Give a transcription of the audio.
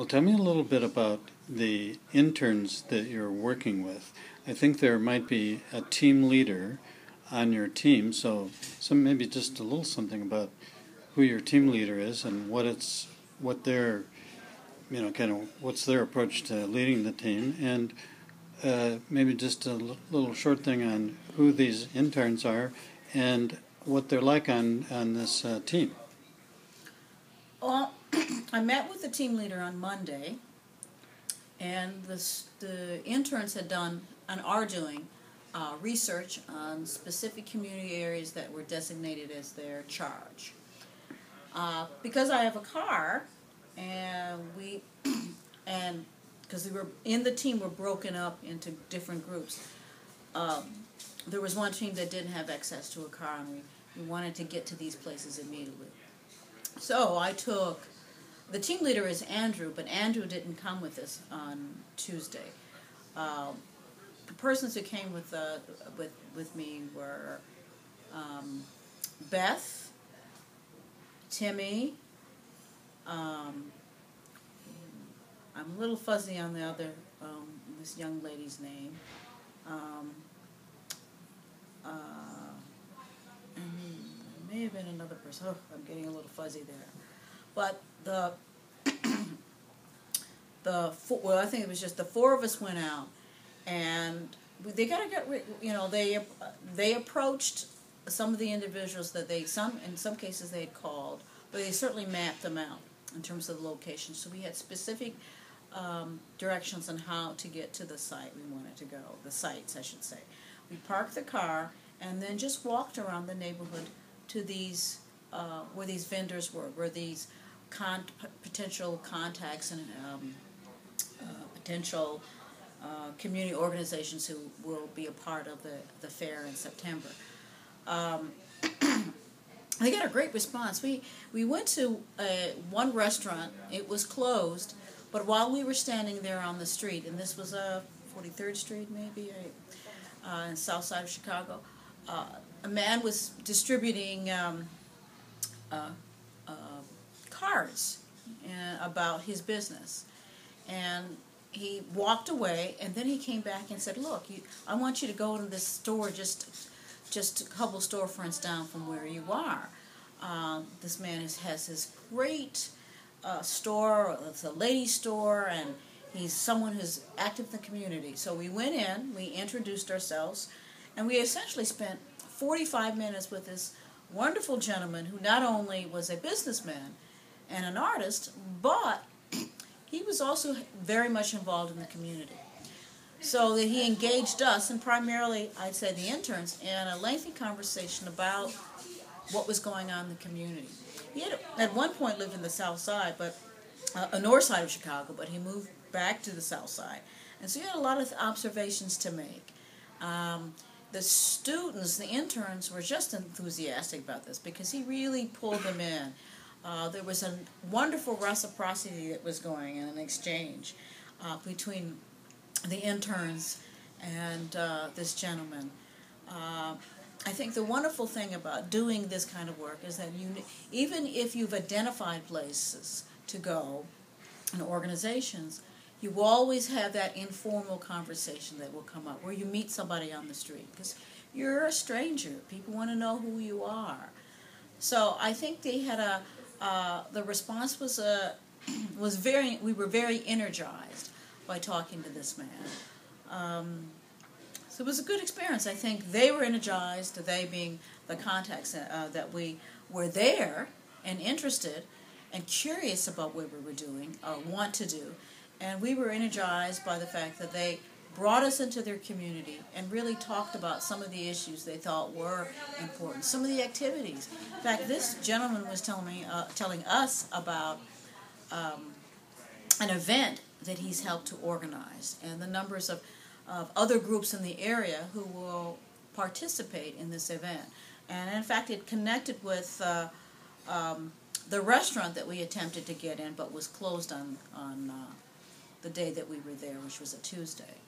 Well, tell me a little bit about the interns that you're working with. I think there might be a team leader on your team, so maybe just a little something about who your team leader is and what their kind of what's their approach to leading the team, and maybe just a little short thing on who these interns are and what they're like on this team. Well, I met with the team leader on Monday, and the interns had done and are doing research on specific community areas that were designated as their charge. Because I have a car, and and because we were in the team, were broken up into different groups. There was one team that didn't have access to a car, and we wanted to get to these places immediately. So I took, the team leader is Andrew, but Andrew didn't come with us on Tuesday. The persons who came with me were Beth, Timmy. I'm a little fuzzy on the other this young lady's name. And may have been another person. Oh, I'm getting a little fuzzy there. But well, I think it was just the four of us went out, and they they approached some of the individuals that in some cases they had called, but they certainly mapped them out in terms of the location. So we had specific directions on how to get to the site we wanted to go, the sites, I should say. We parked the car and then just walked around the neighborhood to these where these vendors were, where these potential contacts and potential community organizations who will be a part of the fair in September. They got a great response. We went to one restaurant. It was closed, but while we were standing there on the street, and this was 43rd Street maybe, in south side of Chicago, a man was distributing cards about his business. And he walked away, and then he came back and said, "Look, I want you to go to this store just a couple storefronts down from where you are. This man has this great store. It's a ladies' store, and he's someone who's active in the community." So we went in, we introduced ourselves, and we essentially spent 45 minutes with this wonderful gentleman who not only was a businessman and an artist, but he was also very much involved in the community. So that he engaged us, and primarily, I'd say, the interns, in a lengthy conversation about what was going on in the community. He had, at one point, lived in the south side, but north side of Chicago, but he moved back to the south side. And so he had a lot of observations to make. The students, the interns, were just enthusiastic about this because he really pulled them in. There was a wonderful reciprocity that was going in, an exchange between the interns and this gentleman. I think the wonderful thing about doing this kind of work is that even if you've identified places to go and organizations, you always have that informal conversation that will come up where you meet somebody on the street because you're a stranger. People want to know who you are. So I think they had the response was we were very energized by talking to this man. So it was a good experience. I think they were energized, they being the contacts that we were there and interested and curious about what we were doing or want to do. And we were energized by the fact that they brought us into their community and really talked about some of the issues they thought were important, some of the activities. In fact, this gentleman was telling us about an event that he's helped to organize and the numbers of other groups in the area who will participate in this event. And in fact, it connected with the restaurant that we attempted to get in but was closed on the day that we were there, which was a Tuesday.